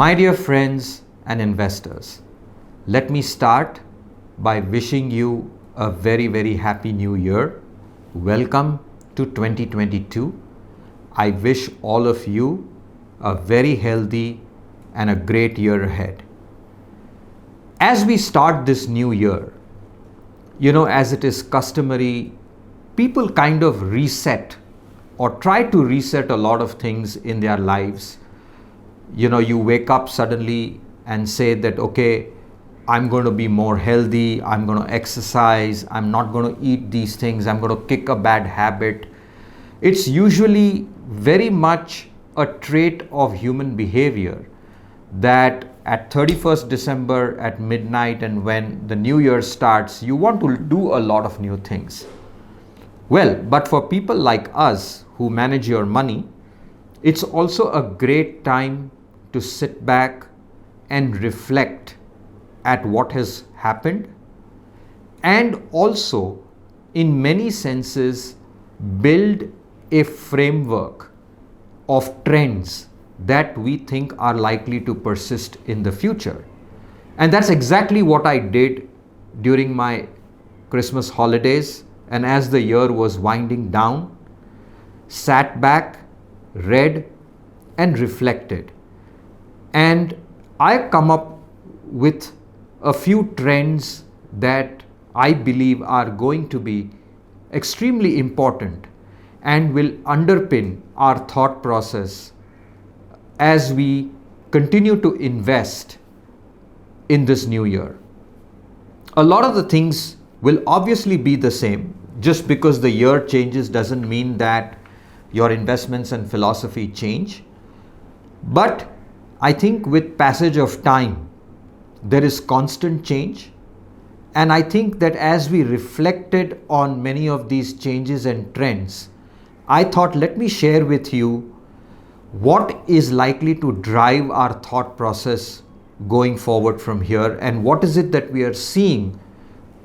My dear friends and investors, let me start by wishing you a very, very happy new year. Welcome to 2022. I wish all of you a very healthy and a great year ahead. As we start this new year, as it is customary, people kind of reset or try to reset a lot of things in their lives. You wake up suddenly and say that, okay, I'm going to be more healthy, I'm going to exercise, I'm not going to eat these things, I'm going to kick a bad habit. It's usually very much a trait of human behavior that at 31st December at midnight and when the new year starts, you want to do a lot of new things. Well, but for people like us who manage your money, it's also a great time to sit back and reflect at what has happened and also, in many senses, build a framework of trends that we think are likely to persist in the future. And that's exactly what I did during my Christmas holidays. And as the year was winding down, sat back, read, and reflected. And I come up with a few trends that I believe are going to be extremely important and will underpin our thought process as we continue to invest in this new year. A lot of the things will obviously be the same. Just because the year changes doesn't mean that your investments and philosophy change. But I think with passage of time, there is constant change. And I think that as we reflected on many of these changes and trends, I thought, let me share with you what is likely to drive our thought process going forward from here, and what is it that we are seeing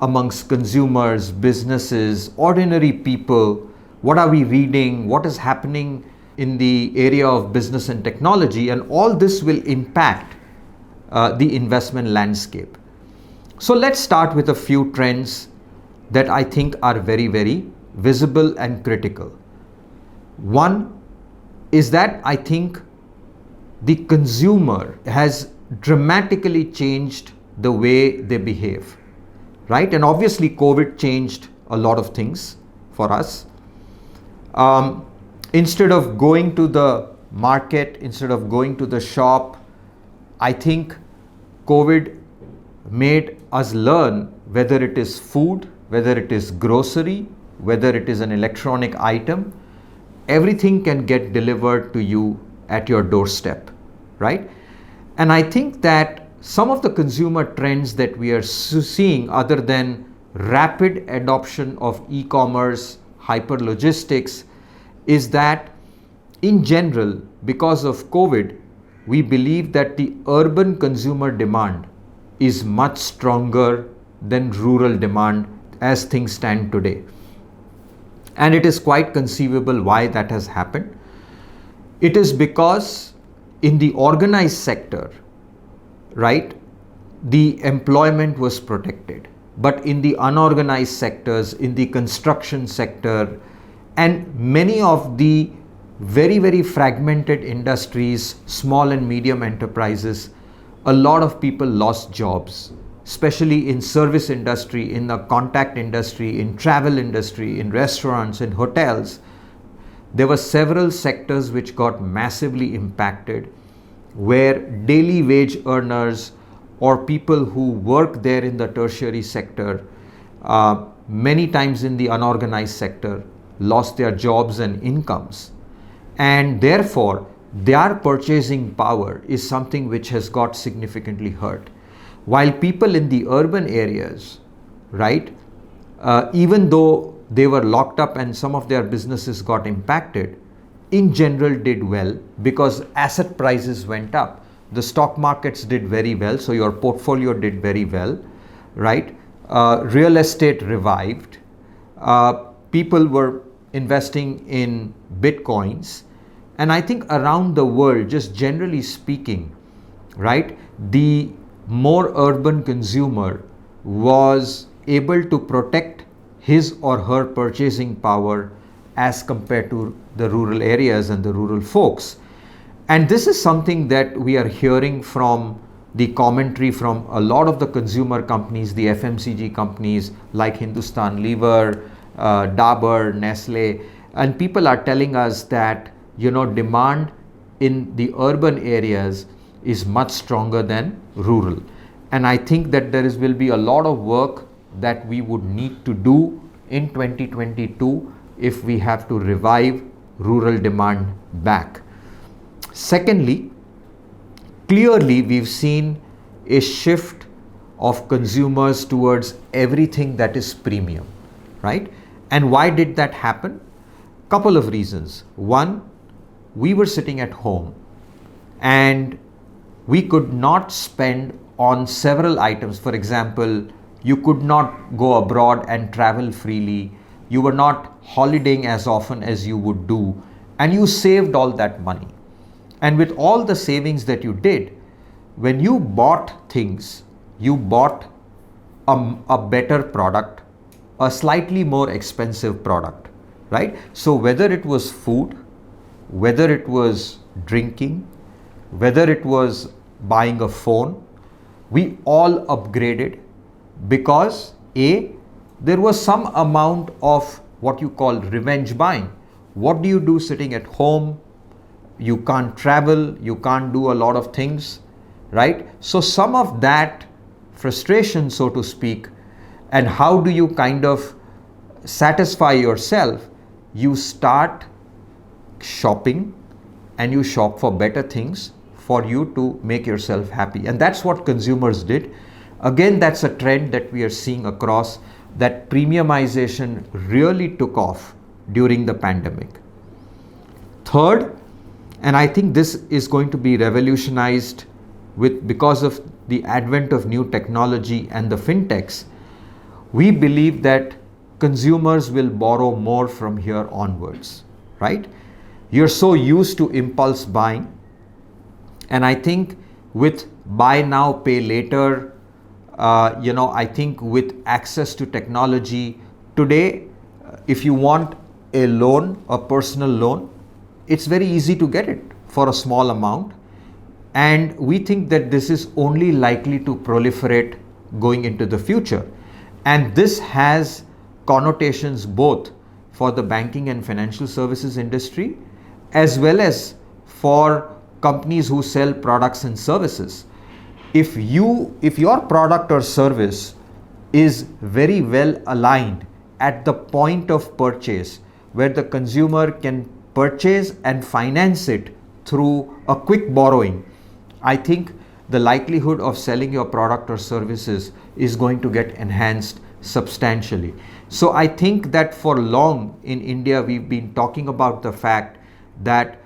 amongst consumers, businesses, ordinary people. What are we reading? What is happening in the area of business and technology? And all this will impact the investment landscape. So let's start with a few trends that I think are very, very visible and critical. One is that I think the consumer has dramatically changed the way they behave, right? And obviously COVID changed a lot of things for us. Instead of going to the market, instead of going to the shop, I think COVID made us learn whether it is food, whether it is grocery, whether it is an electronic item, everything can get delivered to you at your doorstep, right? And I think that some of the consumer trends that we are seeing, other than rapid adoption of e-commerce, hyper logistics, is that in general, because of COVID, we believe that the urban consumer demand is much stronger than rural demand as things stand today. And it is quite conceivable why that has happened. It is because in the organized sector, right, the employment was protected. But in the unorganized sectors, in the construction sector, and many of the very, very fragmented industries, small and medium enterprises, a lot of people lost jobs, especially in service industry, in the contact industry, in travel industry, in restaurants, in hotels. There were several sectors which got massively impacted, where daily wage earners or people who work there in the tertiary sector, many times in the unorganized sector, lost their jobs and incomes. And therefore, their purchasing power is something which has got significantly hurt. While people in the urban areas, right, even though they were locked up and some of their businesses got impacted, in general did well because asset prices went up. The stock markets did very well, so your portfolio did very well, right? Real estate revived. People were investing in bitcoins. And I think around the world, just generally speaking, right? The more urban consumer was able to protect his or her purchasing power as compared to the rural areas and the rural folks. And this is something that we are hearing from the commentary from a lot of the consumer companies, the FMCG companies like Hindustan Lever, Dabur, Nestle, and people are telling us that, demand in the urban areas is much stronger than rural. And I think that will be a lot of work that we would need to do in 2022 if we have to revive rural demand back. Secondly, clearly we've seen a shift of consumers towards everything that is premium, right? And why did that happen? Couple of reasons. One, we were sitting at home and we could not spend on several items. For example, you could not go abroad and travel freely. You were not holidaying as often as you would do, and you saved all that money. And with all the savings that you did, when you bought things, you bought a better product, a slightly more expensive product, right? So whether it was food, whether it was drinking, whether it was buying a phone, we all upgraded because there was some amount of what you call revenge buying. What do you do sitting at home? You can't travel, you can't do a lot of things, right? So some of that frustration, so to speak, and how do you kind of satisfy yourself? You start shopping and you shop for better things for you to make yourself happy. And that's what consumers did. Again, that's a trend that we are seeing across, that premiumization really took off during the pandemic. Third, and I think this is going to be revolutionized because of the advent of new technology and the fintechs, we believe that consumers will borrow more from here onwards, right? You're so used to impulse buying. And I think with buy now, pay later, I think with access to technology today, if you want a loan, a personal loan, it's very easy to get it for a small amount. And we think that this is only likely to proliferate going into the future. And this has connotations both for the banking and financial services industry, as well as for companies who sell products and services. If your product or service is very well aligned at the point of purchase, where the consumer can purchase and finance it through a quick borrowing, I think the likelihood of selling your product or services is going to get enhanced substantially. So I think that for long in India, we've been talking about the fact that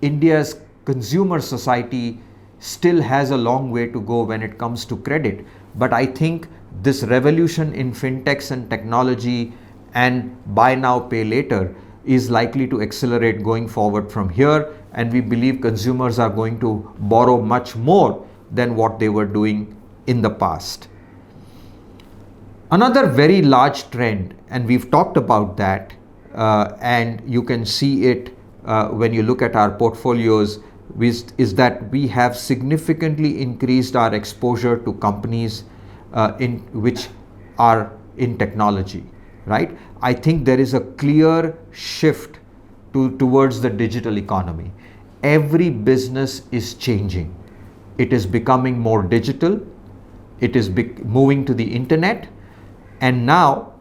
India's consumer society still has a long way to go when it comes to credit. But I think this revolution in fintechs and technology and buy now, pay later is likely to accelerate going forward from here. And we believe consumers are going to borrow much more than what they were doing in the past. Another very large trend, and we've talked about that, and you can see it when you look at our portfolios, is that we have significantly increased our exposure to companies which are in technology, right? I think there is a clear shift towards the digital economy. Every business is changing. It is becoming more digital. It is moving to the internet. And now,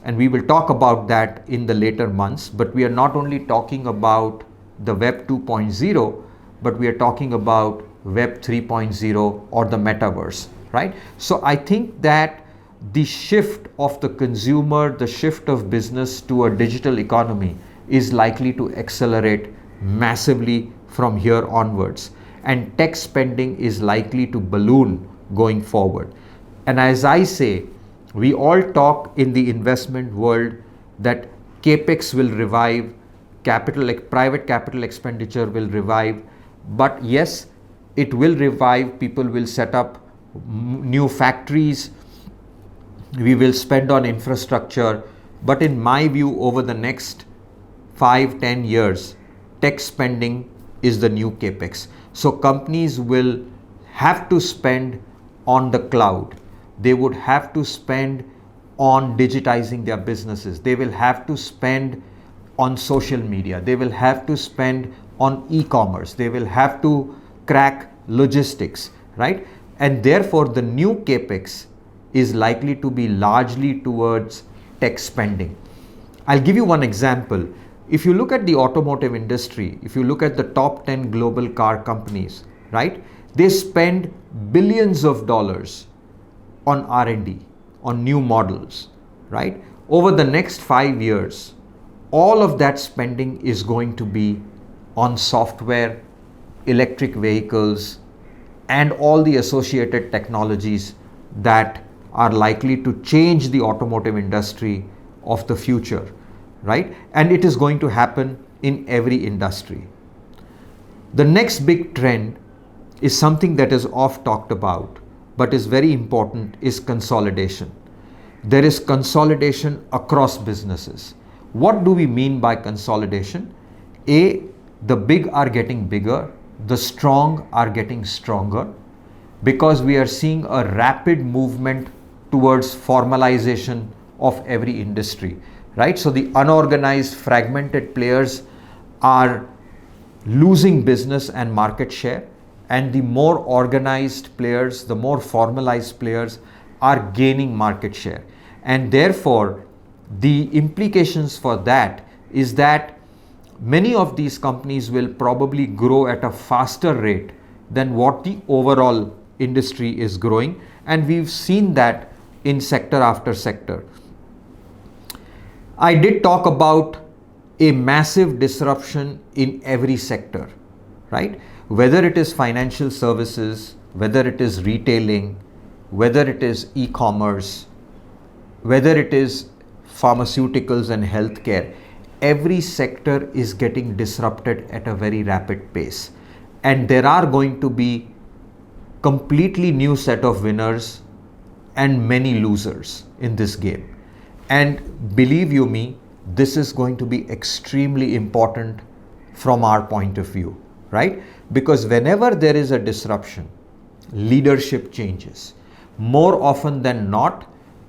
and we will talk about that in the later months, but we are not only talking about the Web 2.0, but we are talking about Web 3.0 or the metaverse, right? So I think that the shift of the consumer, the shift of business to a digital economy is likely to accelerate massively from here onwards. And tech spending is likely to balloon going forward. And as I say, we all talk in the investment world that capex will revive, private capital expenditure will revive. But yes, it will revive. People will set up new factories. We will spend on infrastructure. But in my view, over the next 5-10 years, tech spending is the new capex. So companies will have to spend on the cloud. They would have to spend on digitizing their businesses. They will have to spend on social media. They will have to spend on e-commerce. They will have to crack logistics, right? And therefore the new capex is likely to be largely towards tech spending. I'll give you one example. If you look at the automotive industry, if you look at the top 10 global car companies, right? They spend billions of dollars on R&D, on new models, right? Over the next 5 years, all of that spending is going to be on software, electric vehicles, and all the associated technologies that are likely to change the automotive industry of the future, right? And it is going to happen in every industry. The next big trend is something that is oft talked about, but is very important, is consolidation. There is consolidation across businesses. What do we mean by consolidation? A, the big are getting bigger, the strong are getting stronger, because we are seeing a rapid movement towards formalization of every industry, right? So the unorganized, fragmented players are losing business and market share, and the more organized players, the more formalized players are gaining market share. And therefore, the implications for that is that many of these companies will probably grow at a faster rate than what the overall industry is growing. And we've seen that in sector after sector. I did talk about a massive disruption in every sector, right? Whether it is financial services, whether it is retailing, whether it is e-commerce, whether it is pharmaceuticals and healthcare, every sector is getting disrupted at a very rapid pace. And there are going to be completely new set of winners and many losers in this game. And believe you me, this is going to be extremely important from our point of view, right? Because whenever there is a disruption, leadership changes. More often than not,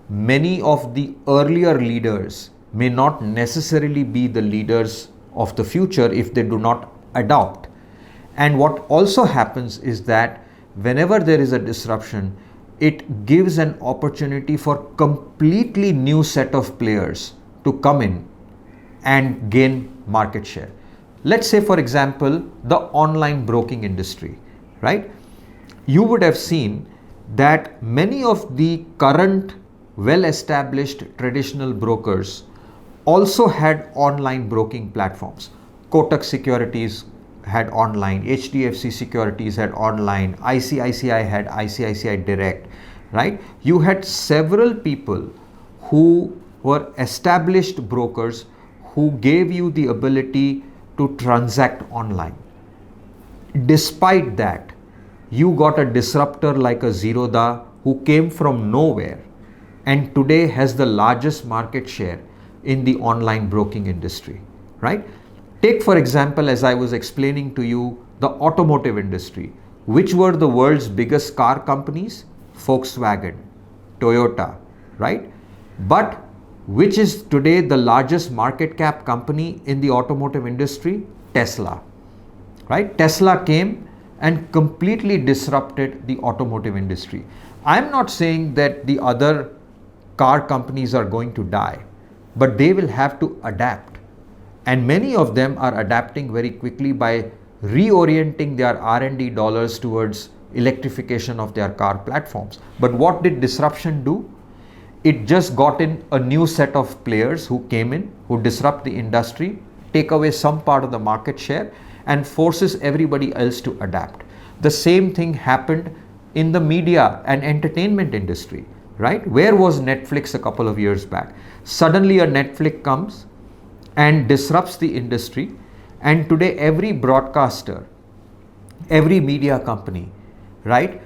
many of the earlier leaders may not necessarily be the leaders of the future if they do not adopt. And what also happens is that whenever there is a disruption, it gives an opportunity for completely new set of players to come in and gain market share. Let's say, for example, the online broking industry, right? You would have seen that many of the current well-established traditional brokers also had online broking platforms. Kotak Securities had online, HDFC Securities had online, ICICI had ICICI Direct, right? You had several people who were established brokers who gave you the ability to transact online. Despite that, you got a disruptor like a Zerodha who came from nowhere and today has the largest market share in the online broking industry, right? Take, for example, as I was explaining to you, the automotive industry. Which were the world's biggest car companies? Volkswagen, Toyota, right? But which is today the largest market cap company in the automotive industry? Tesla, right? Tesla came and completely disrupted the automotive industry. I'm not saying that the other car companies are going to die, but they will have to adapt. And many of them are adapting very quickly by reorienting their R&D dollars towards electrification of their car platforms. But what did disruption do? It just got in a new set of players who came in, who disrupt the industry, take away some part of the market share, and forces everybody else to adapt. The same thing happened in the media and entertainment industry, right? Where was Netflix a couple of years back? Suddenly a Netflix comes and disrupts the industry, and today every broadcaster every media company, right,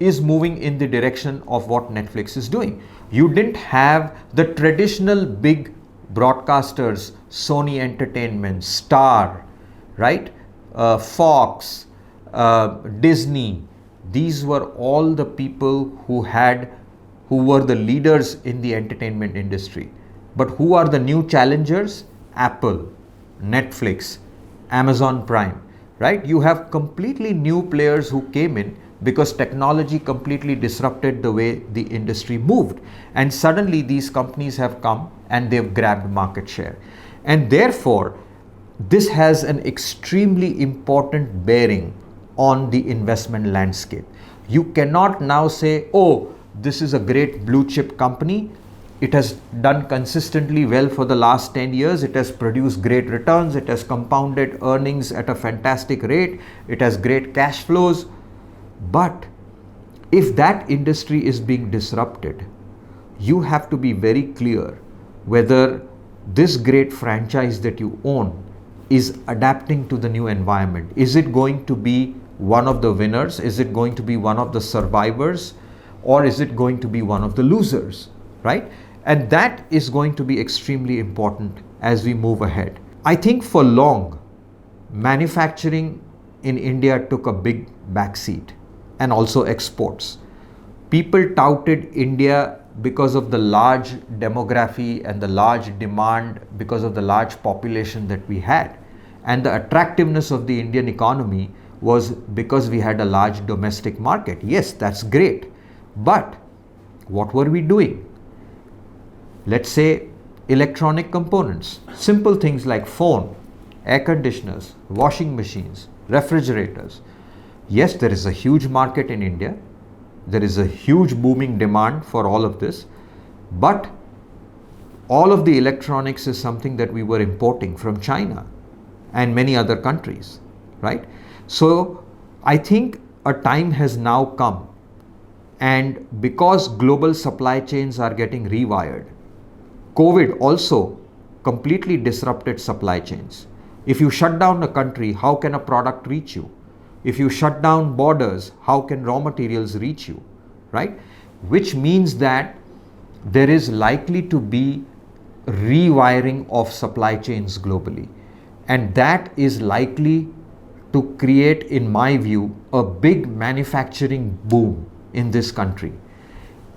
is moving in the direction of what Netflix is doing. You didn't have the traditional big broadcasters, Sony Entertainment, Star, right, Fox, Disney. These were all the people who were the leaders in the entertainment industry. But who are the new challengers? Apple, Netflix, Amazon Prime, right? You have completely new players who came in because technology completely disrupted the way the industry moved. And suddenly these companies have come and they've grabbed market share. And therefore, this has an extremely important bearing on the investment landscape. You cannot now say, oh, this is a great blue chip company. It has done consistently well for the last 10 years. It has produced great returns. It has compounded earnings at a fantastic rate. It has great cash flows. But if that industry is being disrupted, you have to be very clear whether this great franchise that you own is adapting to the new environment. Is it going to be one of the winners? Is it going to be one of the survivors? Or is it going to be one of the losers, right? And that is going to be extremely important as we move ahead. I think for long, manufacturing in India took a big backseat, and also exports. People touted India because of the large demography and the large demand, because of the large population that we had. And the attractiveness of the Indian economy was because we had a large domestic market. Yes, that's great. But what were we doing? Let's say electronic components, simple things like phone, air conditioners, washing machines, refrigerators. Yes, there is a huge market in India. There is a huge booming demand for all of this. But all of the electronics is something that we were importing from China and many other countries, right? So I think a time has now come, and because global supply chains are getting rewired, COVID also completely disrupted supply chains. If you shut down a country, how can a product reach you? If you shut down borders, how can raw materials reach you, right? Which means that there is likely to be rewiring of supply chains globally. And that is likely to create, in my view, a big manufacturing boom in this country.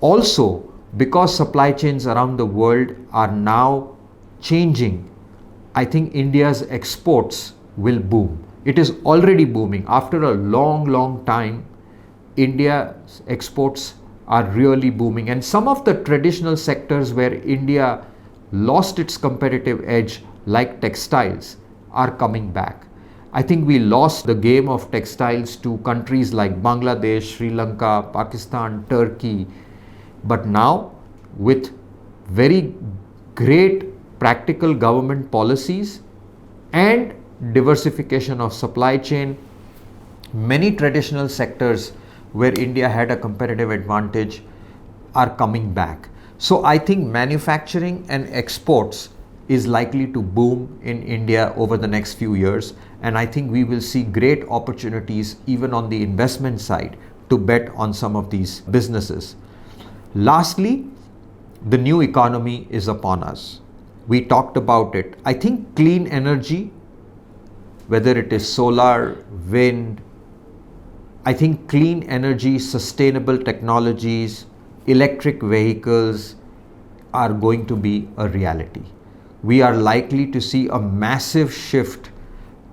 Also, because supply chains around the world are now changing, I think India's exports will boom. It is already booming. After a long time, India's exports are really booming. And some of the traditional sectors where India lost its competitive edge, like textiles, are coming back. I think we lost the game of textiles to countries like Bangladesh, Sri Lanka, Pakistan, Turkey. But now, with very great practical government policies and diversification of supply chain, many traditional sectors where India had a competitive advantage are coming back. So I think manufacturing and exports is likely to boom in India over the next few years, and I think we will see great opportunities even on the investment side to bet on some of these businesses. Lastly, the new economy is upon us. We talked about it. I think clean energy, whether it is solar, wind, I think clean energy, sustainable technologies, electric vehicles are going to be a reality. We are likely to see a massive shift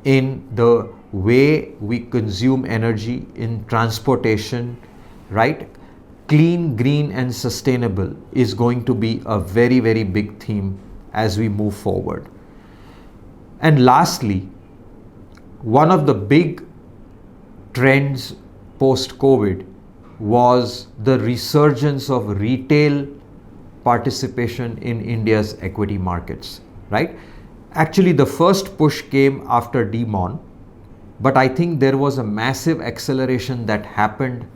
in the way we consume energy in transportation, right? Clean, green, and sustainable is going to be a very big theme as we move forward. And lastly, one of the big trends post-COVID was the resurgence of retail participation in India's equity markets, right? Actually, the first push came after demon, but I think there was a massive acceleration that happened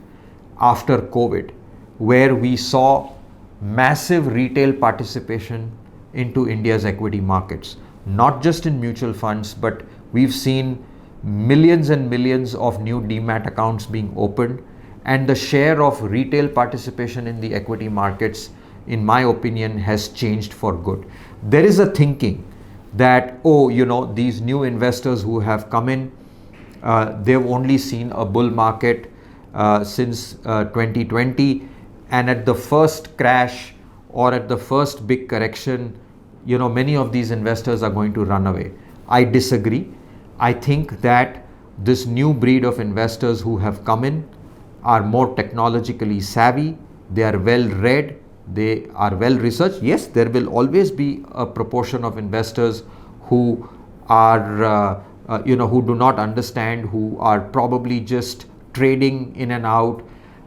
after COVID, where we saw massive retail participation into India's equity markets, not just in mutual funds, but we've seen millions and millions of new demat accounts being opened, and the share of retail participation in the equity markets, in my opinion, has changed for good. There is a thinking that, oh, these new investors who have come in, they've only seen a bull market since 2020, and at the first crash or at the first big correction, many of these investors are going to run away. I disagree. I think that this new breed of investors who have come in are more technologically savvy, they are well read, they are well researched. Yes, there will always be a proportion of investors who are who do not understand, who are probably just trading in and out.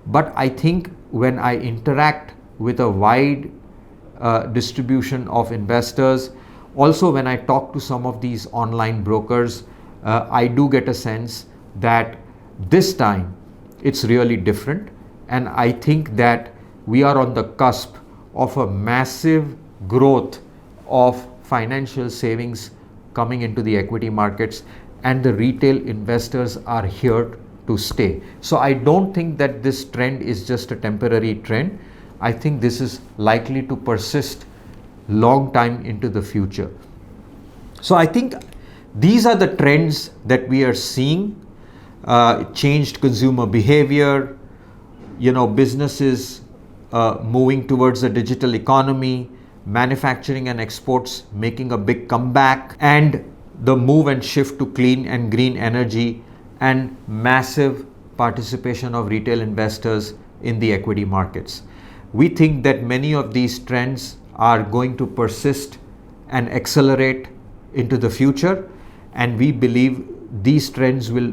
But I think when I interact with a wide distribution of investors, also when I talk to some of these online brokers, I do get a sense that this time it's really different, and I think that we are on the cusp of a massive growth of financial savings coming into the equity markets, and the retail investors are here to stay. So I don't think that this trend is just a temporary trend. I think this is likely to persist long time into the future. So I think these are the trends that we are seeing. Changed consumer behavior, businesses moving towards a digital economy, manufacturing and exports making a big comeback, and the move and shift to clean and green energy, and massive participation of retail investors in the equity markets. We think that many of these trends are going to persist and accelerate into the future, and we believe these trends will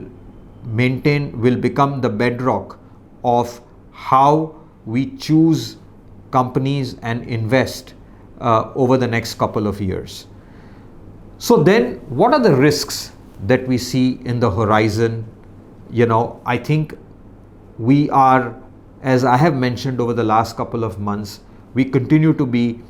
become the bedrock of how we choose companies and invest over the next couple of years. So then, what are the risks that we see in the horizon? I think we are, as I have mentioned over the last couple of months, we continue to be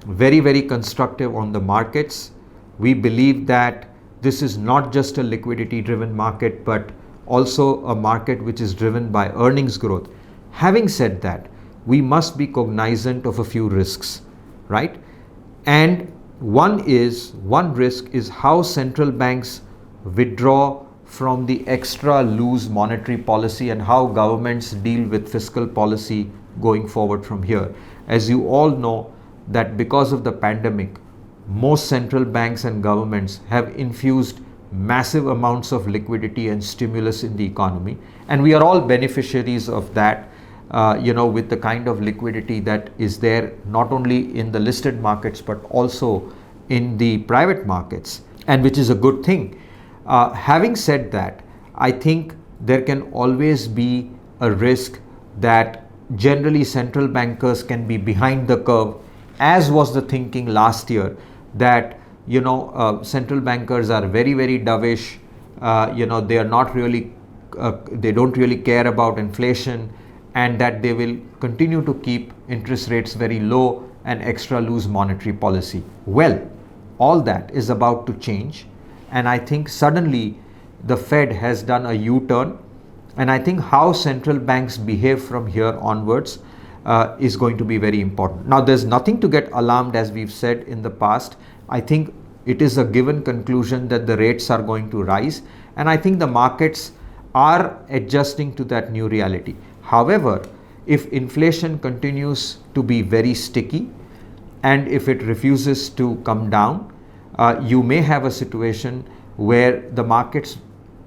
very, very constructive on the markets. We believe that this is not just a liquidity driven market, but also a market which is driven by earnings growth. Having said that, we must be cognizant of a few risks, right? And one risk is how central banks withdraw from the extra loose monetary policy and how governments deal with fiscal policy going forward from here. As you all know, that because of the pandemic, most central banks and governments have infused massive amounts of liquidity and stimulus in the economy, and we are all beneficiaries of that, with the kind of liquidity that is there not only in the listed markets but also in the private markets, and which is a good thing. Having said that, I think there can always be a risk that generally central bankers can be behind the curve, as was the thinking last year, that central bankers are very, very dovish. They are not really, they don't really care about inflation, and that they will continue to keep interest rates very low and extra loose monetary policy. Well, all that is about to change, and I think suddenly the Fed has done a U-turn, and I think how central banks behave from here onwards is going to be very important. Now, there's nothing to get alarmed, as we've said in the past. I think it is a given conclusion that the rates are going to rise, and I think the markets are adjusting to that new reality. However, if inflation continues to be very sticky and if it refuses to come down, you may have a situation where the markets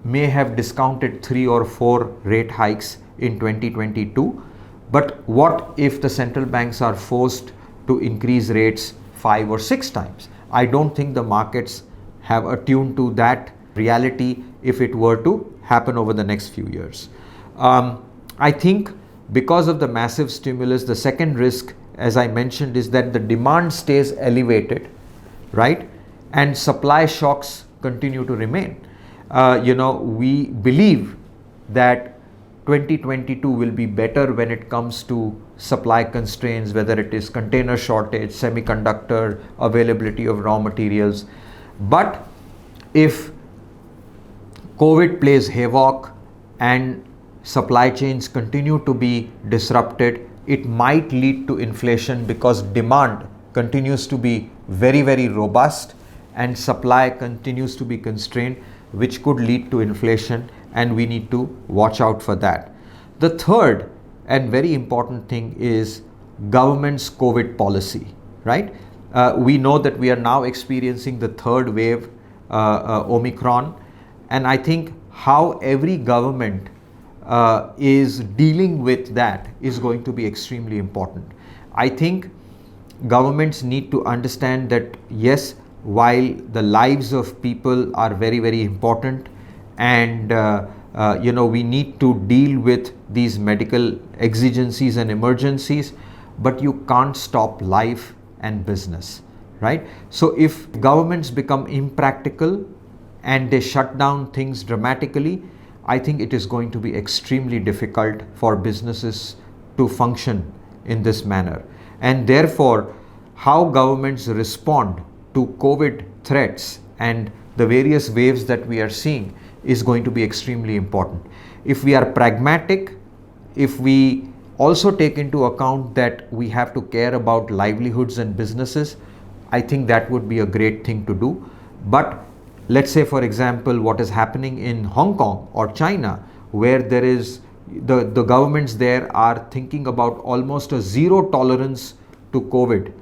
may have discounted 3 or 4 rate hikes in 2022. But what if the central banks are forced to increase rates 5 or 6 times? I don't think the markets have attuned to that reality if it were to happen over the next few years. I think because of the massive stimulus, the second risk, as I mentioned, is that the demand stays elevated, right? And supply shocks continue to remain. We believe that 2022 will be better when it comes to supply constraints, whether it is container shortage, semiconductor availability of raw materials. But if COVID plays havoc and supply chains continue to be disrupted, it might lead to inflation because demand continues to be very, very robust and supply continues to be constrained, which could lead to inflation, and we need to watch out for that. The third and very important thing is government's COVID policy, right? We know that we are now experiencing the third wave, Omicron, and I think how every government is dealing with that is going to be extremely important. I think governments need to understand that yes, while the lives of people are very, very important, and we need to deal with these medical exigencies and emergencies, but you can't stop life and business, right? So if governments become impractical and they shut down things dramatically, I think it is going to be extremely difficult for businesses to function in this manner. And therefore, how governments respond to COVID threats and the various waves that we are seeing is going to be extremely important. If we are pragmatic, if we also take into account that we have to care about livelihoods and businesses, I think that would be a great thing to do. But let's say, for example, what is happening in Hong Kong or China, where there is the governments there are thinking about almost a zero tolerance to COVID.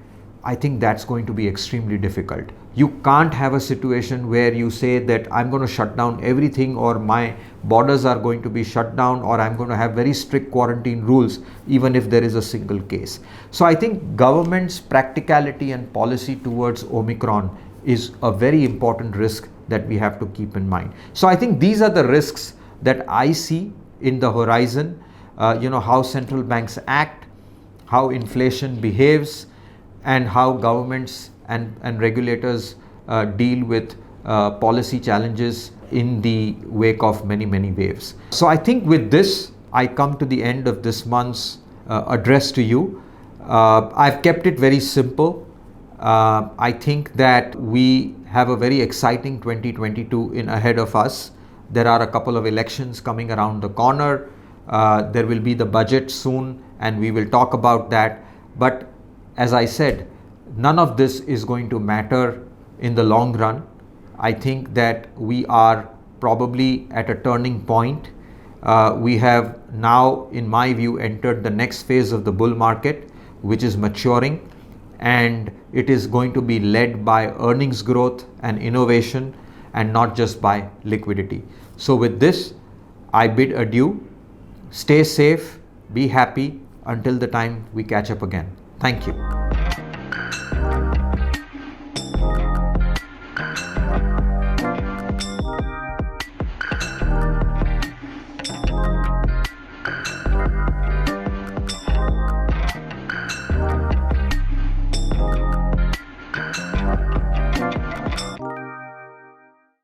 I think that's going to be extremely difficult. You can't have a situation where you say that I'm going to shut down everything, or my borders are going to be shut down, or I'm going to have very strict quarantine rules even if there is a single case. So I think government's practicality and policy towards Omicron is a very important risk that we have to keep in mind. So I think these are the risks that I see in the horizon. How central banks act, how inflation behaves, and how governments and regulators deal with policy challenges in the wake of many, many waves. So I think with this, I come to the end of this month's address to you. I've kept it very simple. I think that we have a very exciting 2022 ahead of us. There are a couple of elections coming around the corner. There will be the budget soon, and we will talk about that. But as I said, none of this is going to matter in the long run. I think that we are probably at a turning point. We have now, in my view, entered the next phase of the bull market, which is maturing, and it is going to be led by earnings growth and innovation, and not just by liquidity. So with this, I bid adieu. Stay safe, be happy until the time we catch up again. Thank you.